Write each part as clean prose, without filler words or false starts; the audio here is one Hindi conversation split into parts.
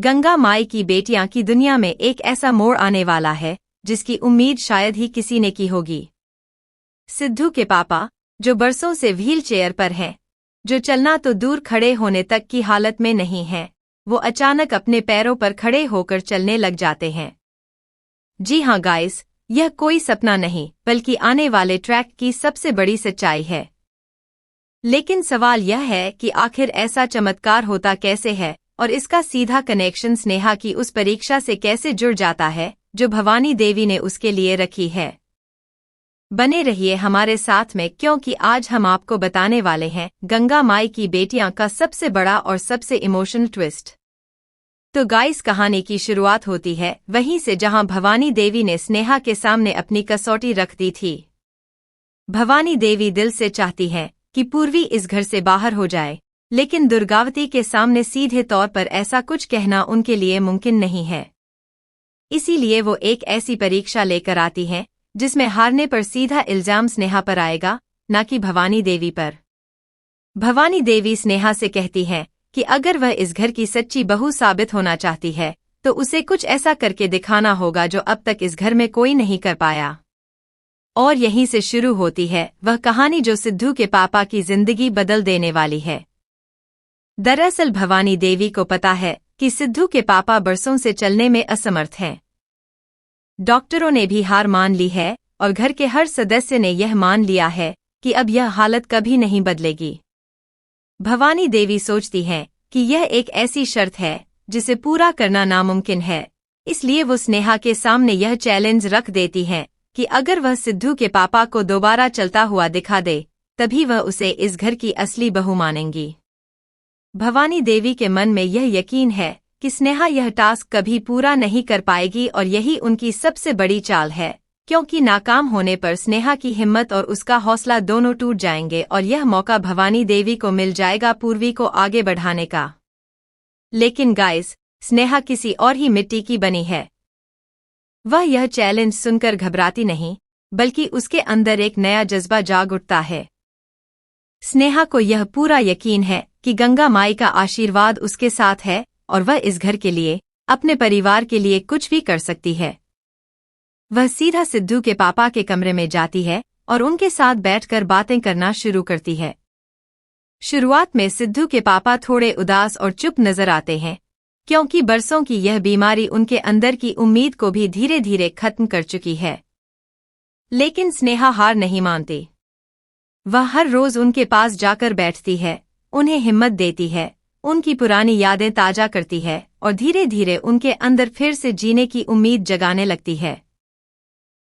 गंगा माई की बेटियां की दुनिया में एक ऐसा मोड़ आने वाला है जिसकी उम्मीद शायद ही किसी ने की होगी। सिद्धू के पापा, जो बरसों से व्हील चेयर पर हैं, जो चलना तो दूर खड़े होने तक की हालत में नहीं हैं, वो अचानक अपने पैरों पर खड़े होकर चलने लग जाते हैं। जी हाँ गाइस, यह कोई सपना नहीं बल्कि आने वाले ट्रैक की सबसे बड़ी सच्चाई है। लेकिन सवाल यह है कि आखिर ऐसा चमत्कार होता कैसे है और इसका सीधा कनेक्शन स्नेहा की उस परीक्षा से कैसे जुड़ जाता है जो भवानी देवी ने उसके लिए रखी है। बने रहिए हमारे साथ में, क्योंकि आज हम आपको बताने वाले हैं गंगा माई की बेटियां का सबसे बड़ा और सबसे इमोशनल ट्विस्ट। तो गाइस, कहानी की शुरुआत होती है वहीं से जहां भवानी देवी ने स्नेहा के सामने अपनी कसौटी रख दी थी। भवानी देवी दिल से चाहती हैं कि पूर्वी इस घर से बाहर हो जाए, लेकिन दुर्गावती के सामने सीधे तौर पर ऐसा कुछ कहना उनके लिए मुमकिन नहीं है। इसीलिए वो एक ऐसी परीक्षा लेकर आती हैं जिसमें हारने पर सीधा इल्जाम स्नेहा पर आएगा, न कि भवानी देवी पर। भवानी देवी स्नेहा से कहती हैं कि अगर वह इस घर की सच्ची बहू साबित होना चाहती है तो उसे कुछ ऐसा करके दिखाना होगा जो अब तक इस घर में कोई नहीं कर पाया। और यहीं से शुरू होती है वह कहानी जो सिद्धू के पापा की जिंदगी बदल देने वाली है। दरअसल भवानी देवी को पता है कि सिद्धू के पापा बरसों से चलने में असमर्थ हैं। डॉक्टरों ने भी हार मान ली है और घर के हर सदस्य ने यह मान लिया है कि अब यह हालत कभी नहीं बदलेगी। भवानी देवी सोचती हैं कि यह एक ऐसी शर्त है जिसे पूरा करना नामुमकिन है, इसलिए वो स्नेहा के सामने यह चैलेंज रख देती हैं कि अगर वह सिद्धू के पापा को दोबारा चलता हुआ दिखा दे तभी वह उसे इस घर की असली बहू मानेंगी। भवानी देवी के मन में यह यकीन है कि स्नेहा यह टास्क कभी पूरा नहीं कर पाएगी और यही उनकी सबसे बड़ी चाल है, क्योंकि नाकाम होने पर स्नेहा की हिम्मत और उसका हौसला दोनों टूट जाएंगे और यह मौका भवानी देवी को मिल जाएगा पूर्वी को आगे बढ़ाने का। लेकिन गाइस, स्नेहा किसी और ही मिट्टी की बनी है। वह यह चैलेंज सुनकर घबराती नहीं, बल्कि उसके अंदर एक नया जज्बा जाग उठता है। स्नेहा को यह पूरा यकीन है कि गंगा माई का आशीर्वाद उसके साथ है और वह इस घर के लिए, अपने परिवार के लिए कुछ भी कर सकती है। वह सीधा सिद्धू के पापा के कमरे में जाती है और उनके साथ बैठकर बातें करना शुरू करती है। शुरुआत में सिद्धू के पापा थोड़े उदास और चुप नजर आते हैं, क्योंकि बरसों की यह बीमारी उनके अंदर की उम्मीद को भी धीरे धीरे खत्म कर चुकी है। लेकिन स्नेहा हार नहीं मानती। वह हर रोज उनके पास जाकर बैठती है, उन्हें हिम्मत देती है, उनकी पुरानी यादें ताजा करती है और धीरे धीरे उनके अंदर फिर से जीने की उम्मीद जगाने लगती है।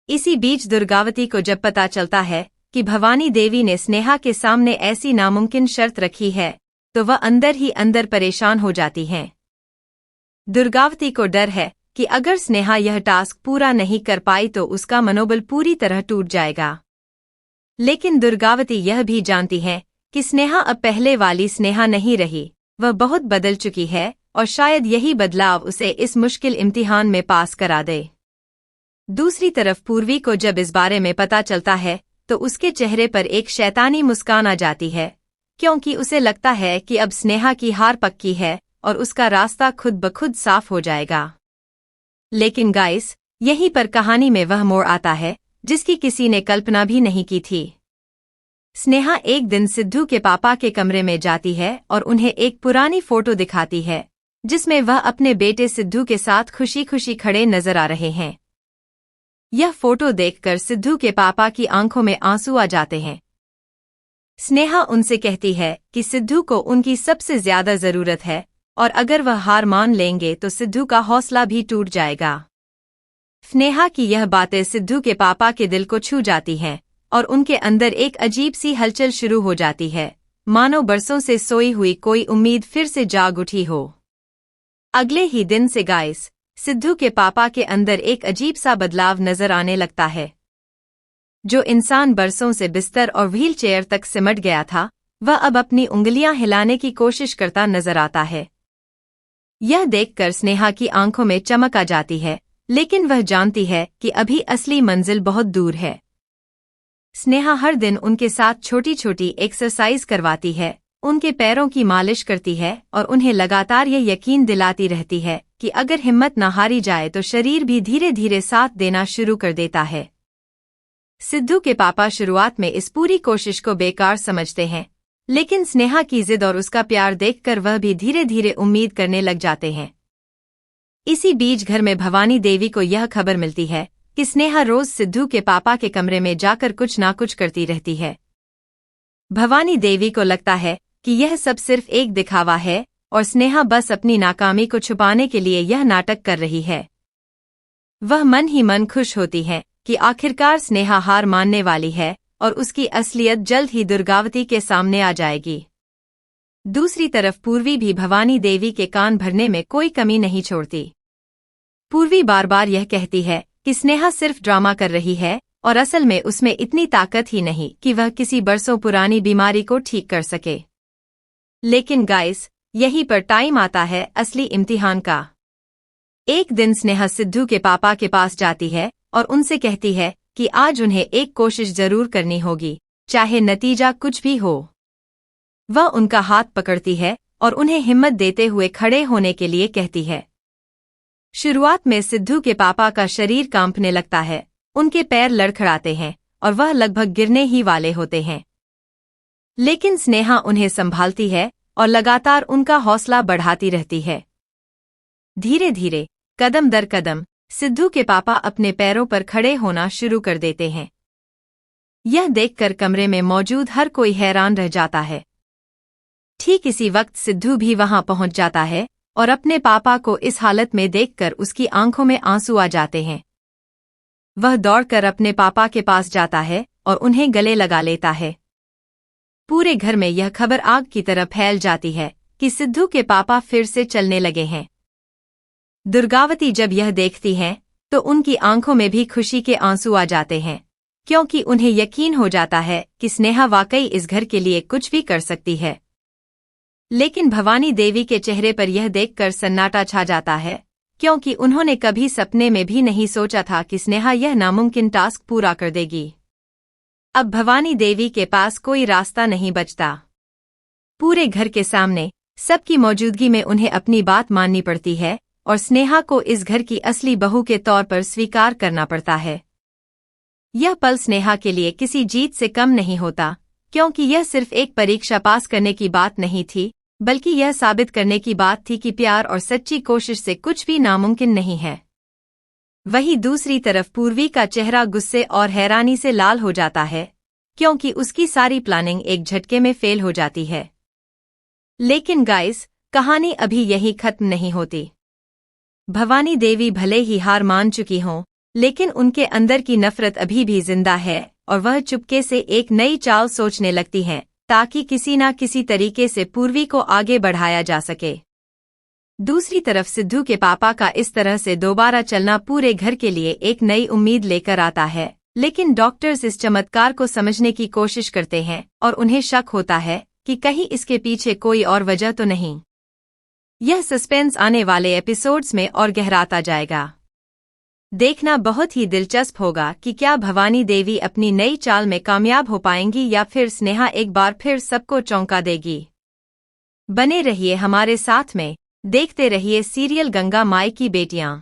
इसी बीच दुर्गावती को जब पता चलता है कि भवानी देवी ने स्नेहा के सामने ऐसी नामुमकिन शर्त रखी है, तो वह अंदर ही अंदर परेशान हो जाती हैं। दुर्गावती को डर है कि अगर स्नेहा यह टास्क पूरा नहीं कर पाई तो उसका मनोबल पूरी तरह टूट जाएगा। लेकिन दुर्गावती यह भी जानती है कि स्नेहा अब पहले वाली स्नेहा नहीं रही, वह बहुत बदल चुकी है और शायद यही बदलाव उसे इस मुश्किल इम्तिहान में पास करा दे। दूसरी तरफ पूर्वी को जब इस बारे में पता चलता है तो उसके चेहरे पर एक शैतानी मुस्कान आ जाती है, क्योंकि उसे लगता है कि अब स्नेहा की हार पक्की है और उसका रास्ता खुद ब खुद साफ हो जाएगा। लेकिन गाइस, यहीं पर कहानी में वह मोड़ आता है जिसकी किसी ने कल्पना भी नहीं की थी। स्नेहा एक दिन सिद्धू के पापा के कमरे में जाती है और उन्हें एक पुरानी फोटो दिखाती है जिसमें वह अपने बेटे सिद्धू के साथ खुशी खुशी खड़े नजर आ रहे हैं। यह फोटो देखकर सिद्धू के पापा की आंखों में आंसू आ जाते हैं। स्नेहा उनसे कहती है कि सिद्धू को उनकी सबसे ज्यादा जरूरत है और अगर वह हार मान लेंगे तो सिद्धू का हौसला भी टूट जाएगा। स्नेहा की यह बातें सिद्धू के पापा के दिल को छू जाती हैं और उनके अंदर एक अजीब सी हलचल शुरू हो जाती है, मानो बरसों से सोई हुई कोई उम्मीद फिर से जाग उठी हो। अगले ही दिन से गाइस, सिद्धू के पापा के अंदर एक अजीब सा बदलाव नजर आने लगता है। जो इंसान बरसों से बिस्तर और व्हील चेयर तक सिमट गया था, वह अब अपनी उंगलियां हिलाने की कोशिश करता नजर आता है। यह देखकर स्नेहा की आंखों में चमक आ जाती है, लेकिन वह जानती है कि अभी असली मंजिल बहुत दूर है। स्नेहा हर दिन उनके साथ छोटी छोटी एक्सरसाइज करवाती है, उनके पैरों की मालिश करती है और उन्हें लगातार ये यकीन दिलाती रहती है कि अगर हिम्मत न हारी जाए तो शरीर भी धीरे धीरे साथ देना शुरू कर देता है। सिद्धू के पापा शुरुआत में इस पूरी कोशिश को बेकार समझते हैं, लेकिन स्नेहा की जिद और उसका प्यार देखकर वह भी धीरे धीरे उम्मीद करने लग जाते हैं। इसी बीच घर में भवानी देवी को यह खबर मिलती है कि स्नेहा रोज सिद्धू के पापा के कमरे में जाकर कुछ ना कुछ करती रहती है। भवानी देवी को लगता है कि यह सब सिर्फ एक दिखावा है और स्नेहा बस अपनी नाकामी को छुपाने के लिए यह नाटक कर रही है। वह मन ही मन खुश होती है कि आखिरकार स्नेहा हार मानने वाली है और उसकी असलियत जल्द ही दुर्गावती के सामने आ जाएगी। दूसरी तरफ पूर्वी भी भवानी देवी के कान भरने में कोई कमी नहीं छोड़ती। पूर्वी बार बार यह कहती है कि स्नेहा सिर्फ ड्रामा कर रही है और असल में उसमें इतनी ताकत ही नहीं कि वह किसी बरसों पुरानी बीमारी को ठीक कर सके। लेकिन गाइस, यहीं पर टाइम आता है असली इम्तिहान का। एक दिन स्नेहा सिद्धू के पापा के पास जाती है और उनसे कहती है कि आज उन्हें एक कोशिश जरूर करनी होगी, चाहे नतीजा कुछ भी हो। वह उनका हाथ पकड़ती है और उन्हें हिम्मत देते हुए खड़े होने के लिए कहती है। शुरुआत में सिद्धू के पापा का शरीर कांपने लगता है, उनके पैर लड़खड़ाते हैं और वह लगभग गिरने ही वाले होते हैं। लेकिन स्नेहा उन्हें संभालती है और लगातार उनका हौसला बढ़ाती रहती है। धीरे धीरे, कदम दर कदम, सिद्धू के पापा अपने पैरों पर खड़े होना शुरू कर देते हैं। यह देखकर कमरे में मौजूद हर कोई हैरान रह जाता है। ठीक इसी वक्त सिद्धू भी वहां पहुंच जाता है और अपने पापा को इस हालत में देखकर उसकी आंखों में आंसू आ जाते हैं। वह दौड़कर अपने पापा के पास जाता है और उन्हें गले लगा लेता है। पूरे घर में यह खबर आग की तरह फैल जाती है कि सिद्धू के पापा फिर से चलने लगे हैं। दुर्गावती जब यह देखती हैं, तो उनकी आंखों में भी खुशी के आंसू आ जाते हैं, क्योंकि उन्हें यकीन हो जाता है कि स्नेहा वाकई इस घर के लिए कुछ भी कर सकती है। लेकिन भवानी देवी के चेहरे पर यह देखकर सन्नाटा छा जाता है, क्योंकि उन्होंने कभी सपने में भी नहीं सोचा था कि स्नेहा यह नामुमकिन टास्क पूरा कर देगी। अब भवानी देवी के पास कोई रास्ता नहीं बचता। पूरे घर के सामने, सबकी मौजूदगी में उन्हें अपनी बात माननी पड़ती है और स्नेहा को इस घर की असली बहू के तौर पर स्वीकार करना पड़ता है। यह पल स्नेहा के लिए किसी जीत से कम नहीं होता, क्योंकि यह सिर्फ एक परीक्षा पास करने की बात नहीं थी, बल्कि यह साबित करने की बात थी कि प्यार और सच्ची कोशिश से कुछ भी नामुमकिन नहीं है। वहीं दूसरी तरफ पूर्वी का चेहरा गुस्से और हैरानी से लाल हो जाता है, क्योंकि उसकी सारी प्लानिंग एक झटके में फेल हो जाती है। लेकिन गाइस, कहानी अभी यही खत्म नहीं होती। भवानी देवी भले ही हार मान चुकी हों, लेकिन उनके अंदर की नफरत अभी भी जिंदा है और वह चुपके से एक नई चाल सोचने लगती हैं, ताकि किसी न किसी तरीके से पूर्वी को आगे बढ़ाया जा सके। दूसरी तरफ सिद्धू के पापा का इस तरह से दोबारा चलना पूरे घर के लिए एक नई उम्मीद लेकर आता है, लेकिन डॉक्टर्स इस चमत्कार को समझने की कोशिश करते हैं और उन्हें शक होता है कि कहीं इसके पीछे कोई और वजह तो नहीं। यह सस्पेंस आने वाले एपिसोड्स में और गहराता जाएगा। देखना बहुत ही दिलचस्प होगा कि क्या भवानी देवी अपनी नई चाल में कामयाब हो पाएंगी या फिर स्नेहा एक बार फिर सबको चौंका देगी। बने रहिए हमारे साथ में, देखते रहिए सीरियल गंगा माई की बेटियां।